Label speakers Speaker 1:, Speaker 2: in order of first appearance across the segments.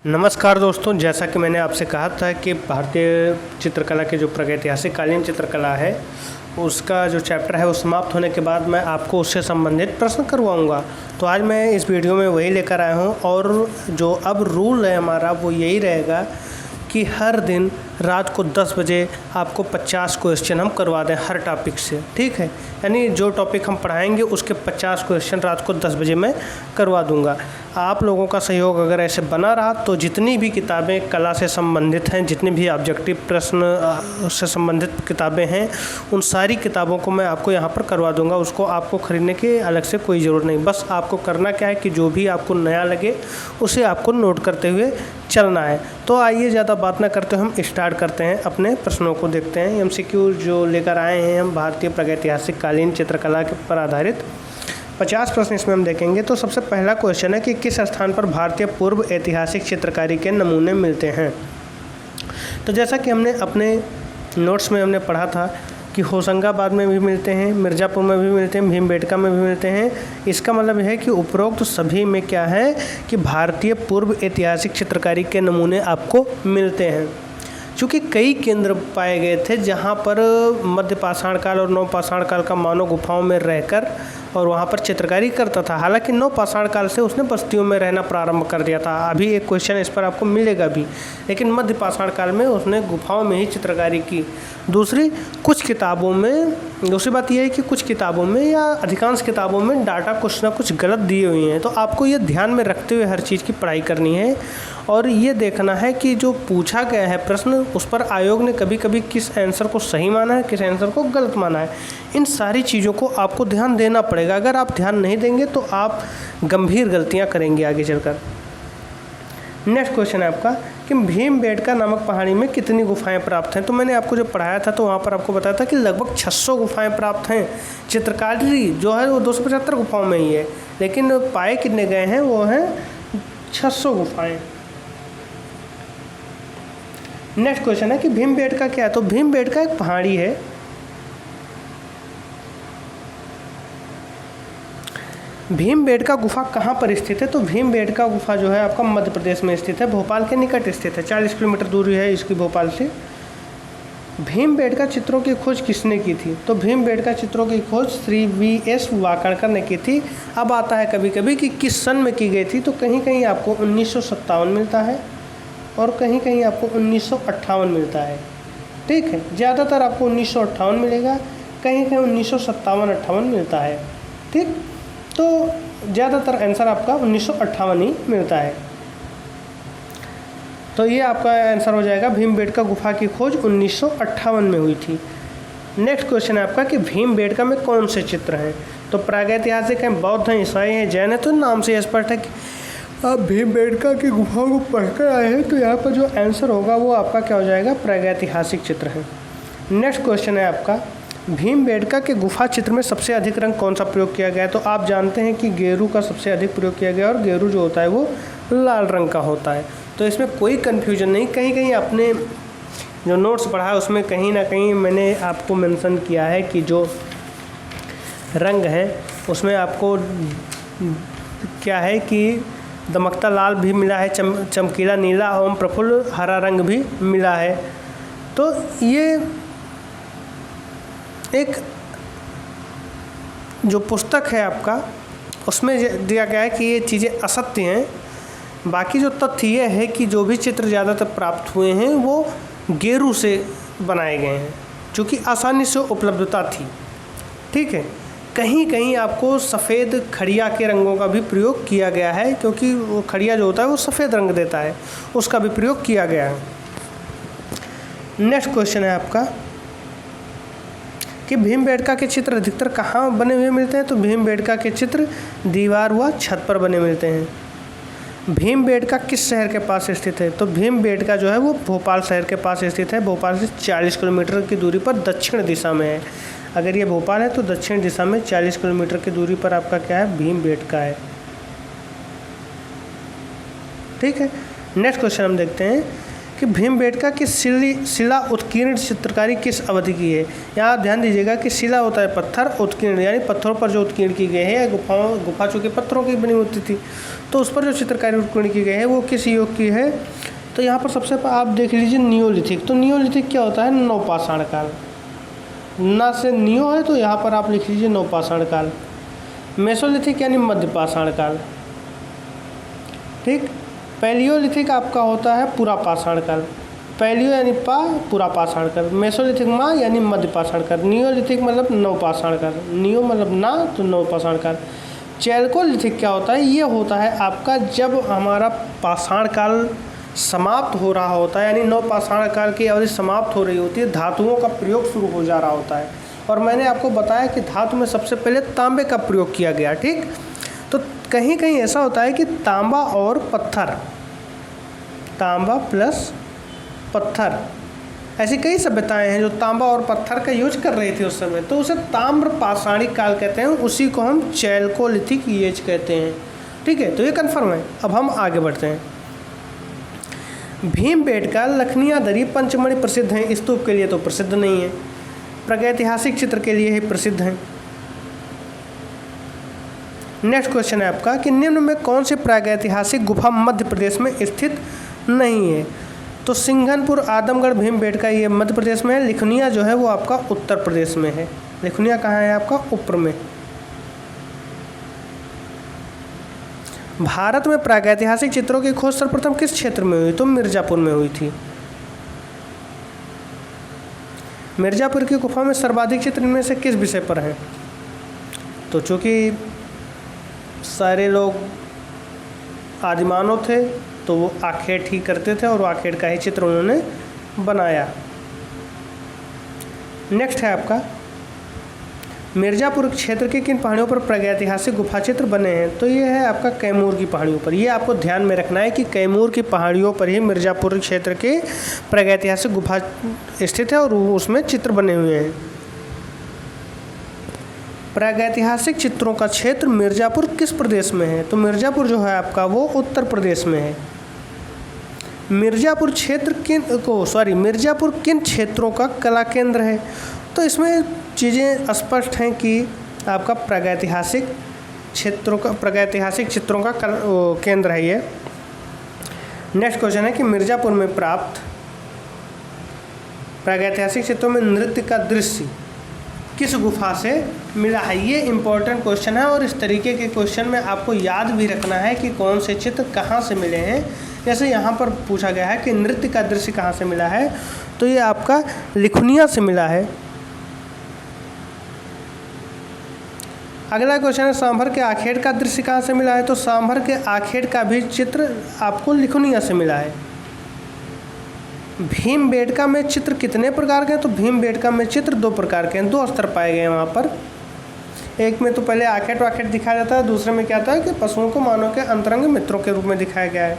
Speaker 1: नमस्कार दोस्तों, जैसा कि मैंने आपसे कहा था कि भारतीय चित्रकला के जो प्रागैतिहासिक कालीन चित्रकला है उसका जो चैप्टर है वो समाप्त होने के बाद मैं आपको उससे संबंधित प्रश्न करवाऊंगा। तो आज मैं इस वीडियो में वही लेकर आया हूं और जो अब रूल है हमारा वो यही रहेगा कि हर दिन रात को 10 बजे आपको 50 क्वेश्चन हम करवा दें हर टॉपिक से। ठीक है, यानी जो टॉपिक हम पढ़ाएंगे उसके 50 क्वेश्चन रात को 10 बजे मैं करवा दूंगा। आप लोगों का सहयोग अगर ऐसे बना रहा तो जितनी भी किताबें कला से संबंधित हैं, जितनी भी ऑब्जेक्टिव प्रश्न से संबंधित किताबें हैं, उन सारी किताबों को मैं आपको यहाँ पर करवा दूंगा। उसको आपको ख़रीदने की अलग से कोई ज़रूरत नहीं। बस आपको करना क्या है कि जो भी आपको नया लगे उसे आपको नोट करते हुए चलना है। तो आइए ज़्यादा बात ना करते हम स्टार्ट करते हैं, अपने प्रश्नों को देखते हैं। MCQ जो लेकर आए हैं हम भारतीय प्रागैतिहासिक कालीन चित्रकला के पर आधारित 50 प्रश्न इसमें हम देखेंगे। तो सबसे पहला क्वेश्चन है कि किस स्थान पर भारतीय पूर्व ऐतिहासिक चित्रकारी के नमूने मिलते हैं। तो जैसा कि हमने अपने नोट्स में हमने पढ़ा था कि होशंगाबाद में भी मिलते हैं, मिर्ज़ापुर में भी मिलते हैं, भीमबेटका में भी मिलते हैं। इसका मतलब है कि उपरोक्त सभी में क्या है कि भारतीय पूर्व ऐतिहासिक चित्रकारी के नमूने आपको मिलते हैं। चूँकि कई केंद्र पाए गए थे जहाँ पर मध्य पाषाण काल और नव पाषाण काल का मानव गुफाओं में रहकर और वहाँ पर चित्रकारी करता था। हालांकि नव पाषाण काल से उसने बस्तियों में रहना प्रारंभ कर दिया था। अभी एक क्वेश्चन इस पर आपको मिलेगा भी, लेकिन मध्य पाषाण काल में उसने गुफाओं में ही चित्रकारी की। दूसरी बात यह है कि कुछ किताबों में या अधिकांश किताबों में डाटा कुछ ना कुछ गलत दिए हुए हैं। तो आपको ये ध्यान में रखते हुए हर चीज़ की पढ़ाई करनी है और ये देखना है कि जो पूछा गया है प्रश्न उस पर आयोग ने कभी कभी किस आंसर को सही माना है, किस आंसर को गलत माना है। इन सारी चीज़ों को आपको ध्यान देना पड़ेगा। अगर आप ध्यान नहीं देंगे तो आप गंभीर गलतियां करेंगे आगे चलकर। नेक्स्ट क्वेश्चन है आपका कि भीमबेटका नामक पहाड़ी में कितनी गुफाएं प्राप्त हैं। तो मैंने आपको जब पढ़ाया था तो वहाँ पर आपको बताया था कि लगभग 600 गुफाएं प्राप्त हैं। चित्रकारी जो है वो 275 गुफाओं में ही है, लेकिन पाए कितने गए हैं वो हैं 600 गुफाएं। नेक्स्ट क्वेश्चन है कि भीमबेटका क्या है। तो भीमबेटका एक पहाड़ी है। भीमबेटका गुफा कहाँ पर स्थित है। तो भीमबेटका गुफा जो है आपका मध्य प्रदेश में स्थित है, भोपाल के निकट स्थित है। 40 किलोमीटर दूरी है इसकी भोपाल से। भीमबेटका चित्रों की खोज किसने की थी। तो भीमबेटका चित्रों की खोज श्री V.S. वाकणकर ने की थी। अब आता है कभी कभी कि किस सन में की गई थी। तो कहीं कहीं आपको 1957 मिलता है और कहीं कहीं आपको 1958 मिलता है। ठीक है, ज़्यादातर आपको 1958 मिलेगा, कहीं कहीं 1957-58 मिलता है। ठीक, तो ज़्यादातर आंसर आपका 1958 ही मिलता है। तो ये आपका आंसर हो जाएगा, भीमबेटका गुफा की खोज 1958 में हुई थी। नेक्स्ट क्वेश्चन है आपका कि भीमबेटका में कौन से चित्र हैं। तो प्रागैतिहासिक हैं, बौद्ध हैं, ईसाई हैं, जैन हैं। तो नाम से स्पष्ट है कि आप भीमबेटका की गुफाओं को पढ़कर आए हैं। तो यहाँ पर जो आंसर होगा वो आपका क्या हो जाएगा, प्रागैतिहासिक चित्र है। नेक्स्ट क्वेश्चन है आपका भीमबेटका के गुफा चित्र में सबसे अधिक रंग कौन सा प्रयोग किया गया है। तो आप जानते हैं कि गेरू का सबसे अधिक प्रयोग किया गया और गेरू जो होता है वो लाल रंग का होता है। तो इसमें कोई कन्फ्यूजन नहीं। कहीं कहीं आपने जो नोट्स पढ़ा है उसमें कहीं ना कहीं मैंने आपको मेंशन किया है कि जो रंग है उसमें आपको क्या है कि दमकता लाल भी मिला है, चमकीला नीला एवं प्रफुल्ल हरा रंग भी मिला है। तो ये एक जो पुस्तक है आपका उसमें दिया गया है कि ये चीज़ें असत्य हैं। बाकी जो तथ्य ये है कि जो भी चित्र ज़्यादातर प्राप्त हुए हैं वो गेरू से बनाए गए हैं, चूँकि आसानी से उपलब्धता थी। ठीक है, कहीं कहीं आपको सफ़ेद खड़िया के रंगों का भी प्रयोग किया गया है, क्योंकि वो खड़िया जो होता है वो सफ़ेद रंग देता है, उसका भी प्रयोग किया गया है। नेक्स्ट क्वेश्चन है आपका कि भीमबेटका के चित्र अधिकतर कहाँ बने हुए मिलते हैं। तो भीमबेटका के चित्र दीवार व छत पर बने मिलते हैं। भीमबेटका किस शहर के पास स्थित है। तो भीमबेटका जो है वो भोपाल शहर के पास स्थित है। भोपाल से 40 किलोमीटर की दूरी पर दक्षिण दिशा में है। अगर ये भोपाल है तो दक्षिण दिशा में 40 किलोमीटर की दूरी पर आपका क्या है, भीमबेटका है। ठीक है, नेक्स्ट क्वेश्चन हम देखते हैं कि भीमबेटका की शिला उत्कीर्ण चित्रकारी किस अवधि की है। यहाँ आप ध्यान दीजिएगा कि शिला होता है पत्थर, उत्कीर्ण यानी पत्थरों पर जो उत्कीर्ण की गई है, गुफा चूँकि पत्थरों की बनी होती थी तो उस पर जो चित्रकारी उत्कीर्ण की गई है वो किस युग की है। तो यहाँ पर सबसे आप देख लीजिए नियोलिथिक। तो नियोलिथिक क्या होता है, नवपाषाण काल। ना से नियो है तो यहाँ पर आप लिख लीजिए नवपाषाण काल। मेसोलिथिक यानी मध्यपाषाण काल, ठीक। पैलियोलिथिक आपका होता है पुरापाषाण काल। पैलियो यानी पुरापाषाण काल, मेसोलिथिक यानी मध्यपाषाण काल, नियोलिथिक मतलब नवपाषाण काल, नियो मतलब ना तो नवपाषाण काल। चैल्कोलिथिक क्या होता है, ये होता है आपका जब हमारा पाषाण काल समाप्त हो रहा होता है, यानी नवपाषाण काल की अवधि समाप्त हो रही होती है, धातुओं का प्रयोग शुरू हो जा रहा होता है। और मैंने आपको बताया कि धातु में सबसे पहले तांबे का प्रयोग किया गया, ठीक। तो कहीं कहीं ऐसा होता है कि तांबा और पत्थर, तांबा प्लस पत्थर, ऐसी कई सभ्यताएं हैं जो तांबा और पत्थर का यूज कर रही थी उस समय, तो उसे ताम्र पाषाणिक काल कहते हैं, उसी को हम चैल्कोलिथिक एज कहते हैं, ठीक है। तो ये कन्फर्म है। अब हम आगे बढ़ते हैं। भीमबेटका लखनिया दरी पंचमढ़ी प्रसिद्ध हैं, स्तूप के लिए तो प्रसिद्ध नहीं है, प्रागैतिहासिक चित्र के लिए ही प्रसिद्ध हैं। नेक्स्ट क्वेश्चन है आपका कि निम्न में कौन सी प्रागैतिहासिक गुफा मध्य प्रदेश में स्थित नहीं है। तो सिंघनपुर, आदमगढ़, भीमबेटका ये मध्य प्रदेश में है। लिखनिया जो है वो आपका उत्तर प्रदेश में है। लिखनिया कहाँ है आपका, ऊपर में। भारत में प्रागैतिहासिक चित्रों की खोज सर्वप्रथम किस क्षेत्र में हुई, तो मिर्ज़ापुर में हुई थी। मिर्ज़ापुर की गुफा में सर्वाधिक चित्र इनमें से किस विषय पर हैं। तो चूँकि सारे लोग आदिमानव थे तो वो आखेट ही करते थे और आखेट का ही चित्र उन्होंने बनाया। नेक्स्ट है आपका मिर्ज़ापुर क्षेत्र के किन पहाड़ियों पर प्रागैतिहासिक गुफा चित्र बने हैं। तो ये है आपका कैमूर की पहाड़ियों पर। ये आपको ध्यान में रखना है कि कैमूर की पहाड़ियों पर ही मिर्ज़ापुर क्षेत्र के प्रागैतिहासिक गुफा स्थित है और उसमें चित्र बने हुए हैं। प्रागैतिहासिक चित्रों का क्षेत्र मिर्ज़ापुर किस प्रदेश में है। तो मिर्ज़ापुर जो है आपका वो उत्तर प्रदेश में है। मिर्ज़ापुर किन क्षेत्रों का कला केंद्र है। तो इसमें चीज़ें स्पष्ट हैं कि आपका प्रागैतिहासिक चित्रों का केंद्र है ये। नेक्स्ट क्वेश्चन है कि मिर्ज़ापुर में प्राप्त प्रागैतिहासिक चित्रों में नृत्य का दृश्य किस गुफा से मिला है। ये इम्पोर्टेंट क्वेश्चन है और इस तरीके के क्वेश्चन में आपको याद भी रखना है कि कौन से चित्र कहाँ से मिले हैं। जैसे यहाँ पर पूछा गया है कि नृत्य का दृश्य कहाँ से मिला है, तो ये आपका लिखनिया से मिला है। अगला क्वेश्चन है सांभर के आखेट का दृश्य कहाँ से मिला है। तो सांभर के आखेट का भी चित्र आपको लिखनिया से मिला है। भीमबेटका में चित्र कितने प्रकार के हैं। तो भीमबेटका में चित्र 2 प्रकार के हैं, 2 स्तर पाए गए हैं वहाँ पर। एक में तो पहले आखेट वाखेट दिखाया जाता है, दूसरे में क्या होता है कि पशुओं को मानव के अंतरंग मित्रों के रूप में दिखाया गया है।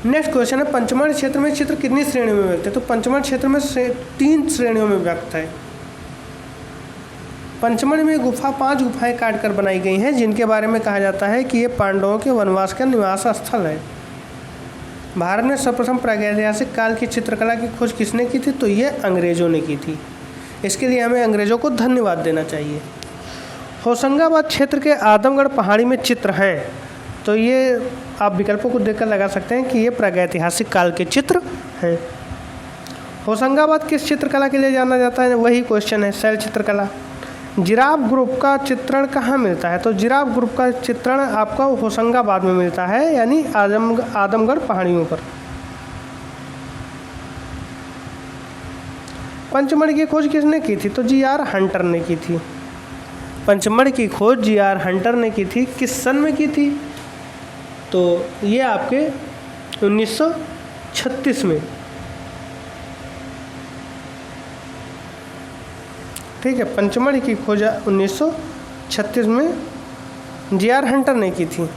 Speaker 1: नेक्स्ट क्वेश्चन है पंचमढ़ी क्षेत्र में चित्र कितनी श्रेणियों में व्यक्त है। तो पंचमढ़ी क्षेत्र में 3 श्रेणियों में व्यक्त है। पंचमढ़ी में 5 गुफाएं काट कर बनाई गई हैं, जिनके बारे में कहा जाता है कि ये पांडवों के वनवास का निवास स्थल है। भारत में सर्वप्रथम प्रागैतिहासिक काल की चित्रकला की खोज किसने की थी। तो ये अंग्रेज़ों ने की थी। इसके लिए हमें अंग्रेज़ों को धन्यवाद देना चाहिए। होशंगाबाद क्षेत्र के आदमगढ़ पहाड़ी में चित्र हैं। तो ये आप विकल्पों को देखकर लगा सकते हैं कि ये प्रागैतिहासिक काल के चित्र हैं। होशंगाबाद किस चित्रकला के लिए जाना जाता है, वही क्वेश्चन है, शैल चित्रकला। जिराफ ग्रुप का चित्रण कहाँ मिलता है। तो जिराफ ग्रुप का चित्रण आपका होशंगाबाद में मिलता है, यानी आदमगढ़ पहाड़ियों पर। पंचमढ़ी की खोज किसने की थी। तो जी.आर. हंटर ने की थी। पंचमढ़ी की खोज जी.आर. हंटर ने की थी। किस सन में की थी। तो ये आपके 1936 में, ठीक है। पंचमढ़ी की खोज 1936 में जी.आर. हंटर ने की थी।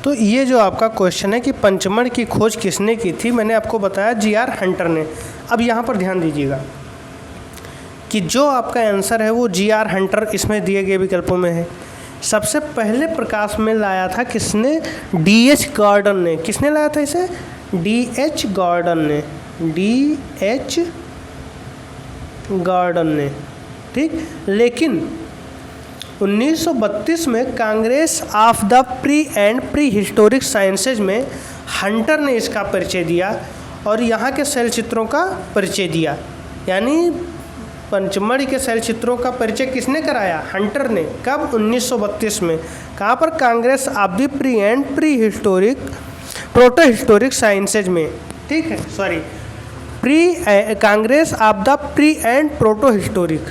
Speaker 1: तो ये जो आपका क्वेश्चन है कि पंचमढ़ी की खोज किसने की थी, मैंने आपको बताया जी.आर. हंटर ने। अब यहाँ पर ध्यान दीजिएगा कि जो आपका आंसर है वो जी.आर. हंटर इसमें दिए गए विकल्पों में है। सबसे पहले प्रकाश में लाया था किसने? D.H. गॉर्डन ने। किसने लाया था इसे? D.H. गॉर्डन ने। D.H. गॉर्डन ने, ठीक। लेकिन 1932 में Congress of the pre and pre historic sciences में हंटर ने इसका परिचय दिया और यहाँ के शैल चित्रों का परिचय दिया। यानी पंचमढ़ी के शैल चित्रों का परिचय किसने कराया? हंटर ने। कब? 1932 में। कहाँ पर? Congress of the pre and pre historic proto historic sciences में, ठीक है, sorry, Congress of the pre and proto historic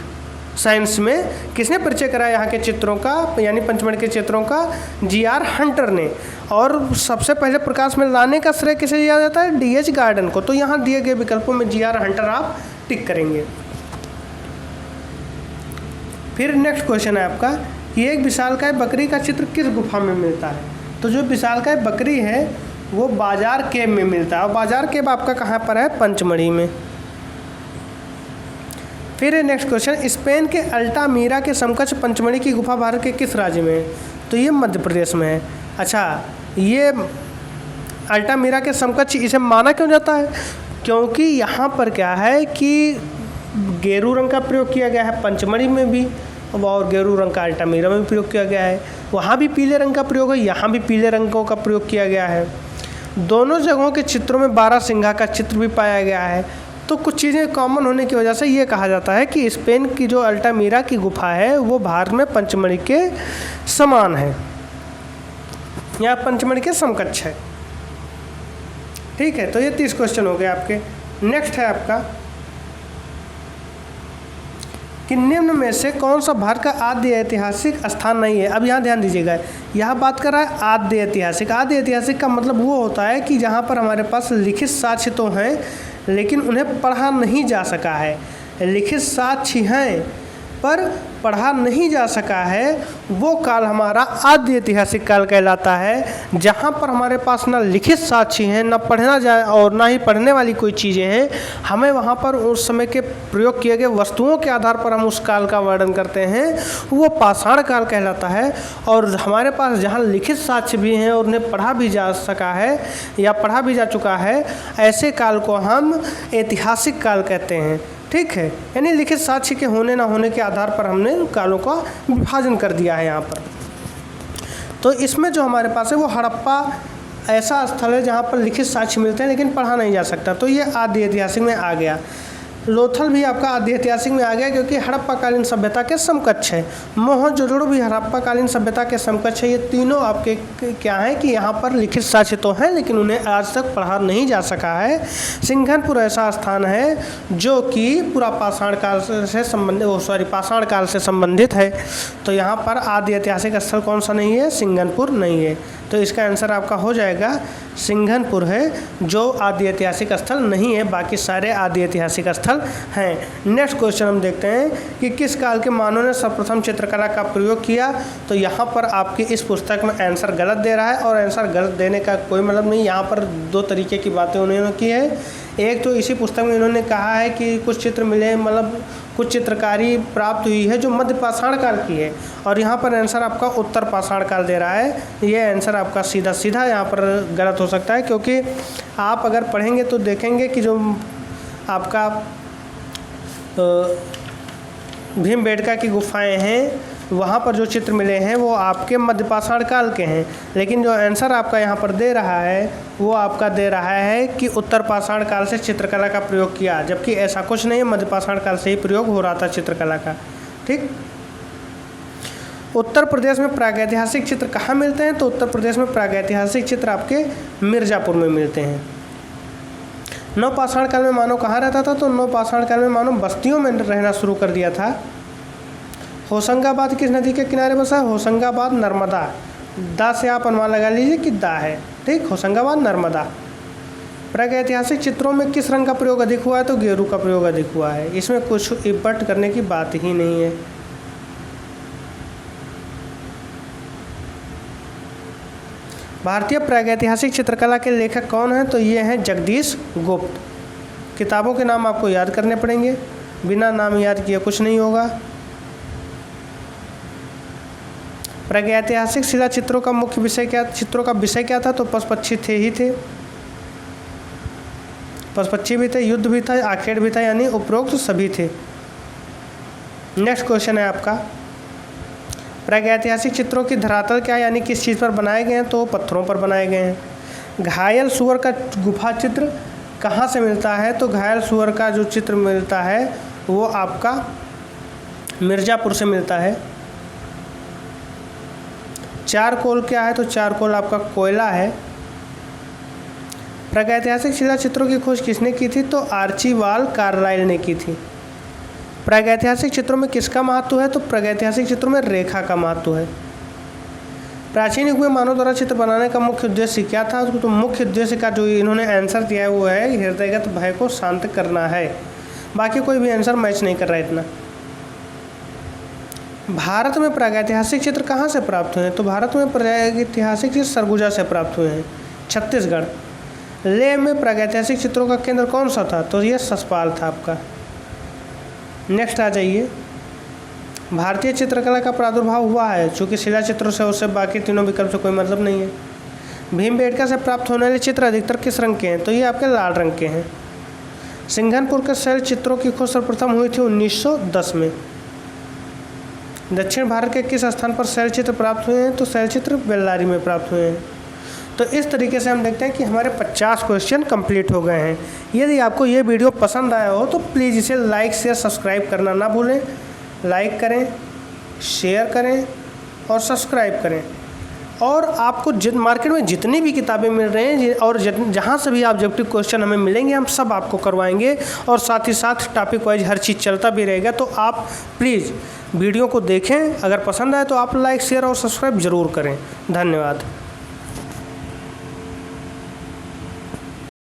Speaker 1: science में किसने परिचय कराया यहाँ के चित्रों का, यानी पंचमढ़ी के चित्रों का? G.R. हंटर ने। और सबसे पहले प्रकाश में लाने का श्रेय किसे दिया जाता है? D.H. गार्डन को। तो यहाँ दिए गए विकल्पों में G.R. हंटर आप टिक करेंगे। फिर नेक्स्ट क्वेश्चन है आपका कि एक विशालकाय बकरी का चित्र किस गुफा में मिलता है? तो जो विशालकाय बकरी है वो बाजार केव में मिलता है, और बाजार केव आपका कहाँ पर है? पंचमढ़ी में। फिर नेक्स्ट क्वेश्चन, स्पेन के अल्टामीरा के समकक्ष पंचमढ़ी की गुफा भारत के किस राज्य में है? तो ये मध्य प्रदेश में है। अच्छा, ये अल्टामीरा के समकक्ष इसे माना क्यों जाता है? क्योंकि यहाँ पर क्या है कि गेरू रंग का प्रयोग किया गया है पंचमढ़ी में भी, और गेरू रंग का अल्टामीरा में भी प्रयोग किया गया है। वहाँ भी पीले रंग का प्रयोग है, यहाँ भी पीले रंगों का प्रयोग किया गया है। दोनों जगहों के चित्रों में 12 सिंघा का चित्र भी पाया गया है। तो कुछ चीज़ें कॉमन होने की वजह से ये कहा जाता है कि स्पेन की जो अल्टामीरा की गुफा है वो भारत में पंचमढ़ी के समान है या पंचमढ़ी के समकक्ष है, ठीक है। तो ये 30 क्वेश्चन हो गए आपके। नेक्स्ट है आपका कि निम्न में से कौन सा भारत का आद्य ऐतिहासिक स्थान नहीं है? अब यहाँ ध्यान दीजिएगा, यह बात कर रहा है आद्य ऐतिहासिक। आद्य ऐतिहासिक का मतलब वो होता है कि जहाँ पर हमारे पास लिखित साक्ष्य तो हैं लेकिन उन्हें पढ़ा नहीं जा सका है। लिखित साक्ष्य हैं पर पढ़ा नहीं जा सका है, वो काल हमारा आद्य ऐतिहासिक काल कहलाता है। जहाँ पर हमारे पास ना लिखित साक्ष्य हैं, ना पढ़ना जाए और ना ही पढ़ने वाली कोई चीज़ें हैं, हमें वहाँ पर उस समय के प्रयोग किए गए वस्तुओं के आधार पर हम उस काल का वर्णन करते हैं, वो पाषाण काल कहलाता है। और हमारे पास जहाँ लिखित साक्ष्य भी हैं और उन्हें पढ़ा भी जा सका है या पढ़ा भी जा चुका है, ऐसे काल को हम ऐतिहासिक काल कहते हैं, ठीक है। यानी लिखित साक्ष्य के होने ना होने के आधार पर हमने कालों का विभाजन कर दिया है यहाँ पर। तो इसमें जो हमारे पास है वो हड़प्पा ऐसा स्थल है जहाँ पर लिखित साक्ष्य मिलते हैं लेकिन पढ़ा नहीं जा सकता, तो ये आद्य ऐतिहासिक में आ गया। लोथल भी आपका आद्य ऐतिहासिक में आ गया क्योंकि हड़प्पाकालीन सभ्यता के समकक्ष है। मोहनजोदड़ो भी हड़प्पाकालीन सभ्यता के समकक्ष है। ये तीनों आपके क्या हैं कि यहाँ पर लिखित साक्ष्य तो हैं लेकिन उन्हें आज तक पढ़ा नहीं जा सका है। सिंघनपुर ऐसा स्थान है जो कि पूरा पाषाण काल से संबंधित पाषाण काल से संबंधित है। तो यहाँ पर आद्य ऐतिहासिक स्थल कौन सा नहीं है? सिंघनपुर नहीं है। तो इसका आंसर आपका हो जाएगा सिंघनपुर है जो आदि ऐतिहासिक स्थल नहीं है, बाकी सारे आदि ऐतिहासिक स्थल हैं। नेक्स्ट क्वेश्चन हम देखते हैं कि किस काल के मानव ने सर्वप्रथम चित्रकला का प्रयोग किया। तो यहाँ पर आपकी इस पुस्तक में आंसर गलत दे रहा है और आंसर गलत देने का कोई मतलब नहीं। यहाँ पर दो तरीके की बातें उन्होंने की है। एक तो इसी पुस्तक में इन्होंने कहा है कि कुछ चित्र मिले, मतलब कुछ चित्रकारी प्राप्त हुई है जो मध्य पाषाण काल की है, और यहाँ पर आंसर आपका उत्तर पाषाण काल दे रहा है। ये आंसर आपका सीधा सीधा यहाँ पर गलत हो सकता है, क्योंकि आप अगर पढ़ेंगे तो देखेंगे कि जो आपका भीमबेटका की गुफाएं हैं वहाँ पर जो चित्र मिले हैं वो आपके मध्य पाषाण काल के हैं, लेकिन जो आंसर आपका यहाँ पर दे रहा है वो आपका दे रहा है कि उत्तर पाषाण काल से चित्रकला का प्रयोग किया, जबकि ऐसा कुछ नहीं है, मध्य पाषाण काल से ही प्रयोग हो रहा था चित्रकला का। ठीक। उत्तर प्रदेश में प्रागैतिहासिक चित्र कहाँ मिलते हैं? तो उत्तर प्रदेश में प्रागैतिहासिक चित्र आपके मिर्ज़ापुर में मिलते हैं। नवपाषाण काल में मानव कहाँ रहता था? तो नवपाषाण काल में मानव बस्तियों में रहना शुरू कर दिया था। होशंगाबाद किस नदी के किनारे बसा है? होशंगाबाद नर्मदा। दा से आप अनुमान लगा लीजिए कि दा है। ठीक, होशंगाबाद नर्मदा। प्रागैतिहासिक चित्रों में किस रंग का प्रयोग अधिक हुआ है? तो गेरू का प्रयोग अधिक हुआ है। इसमें कुछ इब्बट करने की बात ही नहीं है। भारतीय प्रागैतिहासिक चित्रकला के लेखक कौन हैं? तो ये हैं जगदीश गुप्त। किताबों के नाम आपको याद करने पड़ेंगे, बिना नाम याद किए कुछ नहीं होगा। प्रागैतिहासिक शिला चित्रों का मुख्य विषय क्या था? तो पशु पक्षी थे। पशु पक्षी भी थे, युद्ध भी था, आखेट भी था, यानी उपरोक्त सभी थे। नेक्स्ट क्वेश्चन है आपका, प्रागैतिहासिक चित्रों की धरातल क्या है, यानी किस चीज़ पर बनाए गए हैं? तो पत्थरों पर बनाए गए हैं। घायल सुअर का गुफा चित्र कहाँ से मिलता है? तो घायल सुअर का जो चित्र मिलता है वो आपका मिर्ज़ापुर से मिलता है। चारकोल क्या है? तो चारकोल आपका कोयला है। प्रागैतिहासिक शिला चित्रों की खोज किसने की थी? तो आर्चीबाल्ड कार्लाइल ने की थी। प्रागैतिहासिक चित्रों में किसका महत्व है? तो प्रागैतिहासिक चित्रों में रेखा का महत्व है। प्राचीन युग में मानव द्वारा चित्र बनाने का मुख्य उद्देश्य क्या था? तो मुख्य उद्देश्य का जो इन्होंने आंसर दिया है वो है हृदयगत भय को शांत करना है। बाकी कोई भी आंसर मैच नहीं कर रहा है इतना। भारत में प्रागैतिहासिक चित्र कहाँ से प्राप्त हुए हैं? तो भारत में प्रागैतिहासिक चित्र सरगुजा से प्राप्त हुए हैं, छत्तीसगढ़। लेह में प्रागैतिहासिक चित्रों का केंद्र कौन सा था? तो ये ससपाल था आपका। नेक्स्ट आ जाइए, भारतीय चित्रकला का प्रादुर्भाव हुआ है, चूँकि शिला चित्रों से उससे बाकी तीनों विकल्प से कोई मतलब नहीं है। भीमबेटका से प्राप्त होने वाले चित्र अधिकतर किस रंग के हैं? तो ये आपके लाल रंग के हैं। सिंघनपुर के शैल चित्रों की खोज सर्वप्रथम हुई थी 1910 में। दक्षिण भारत के किस स्थान पर शैल चित्र प्राप्त हुए हैं? तो शैल चित्र बेल्लारी में प्राप्त हुए हैं। तो इस तरीके से हम देखते हैं कि हमारे 50 क्वेश्चन कंप्लीट हो गए हैं। यदि आपको ये वीडियो पसंद आया हो तो प्लीज़ इसे लाइक शेयर सब्सक्राइब करना ना भूलें। लाइक करें, शेयर करें और सब्सक्राइब करें। और आपको मार्केट में जितनी भी किताबें मिल रही हैं और जहाँ से भी ऑब्जेक्टिव क्वेश्चन हमें मिलेंगे हम सब आपको करवाएंगे, और साथ ही साथ टॉपिक वाइज हर चीज़ चलता भी रहेगा। तो आप प्लीज़ वीडियो को देखें, अगर पसंद आए तो आप लाइक शेयर और सब्सक्राइब ज़रूर करें। धन्यवाद।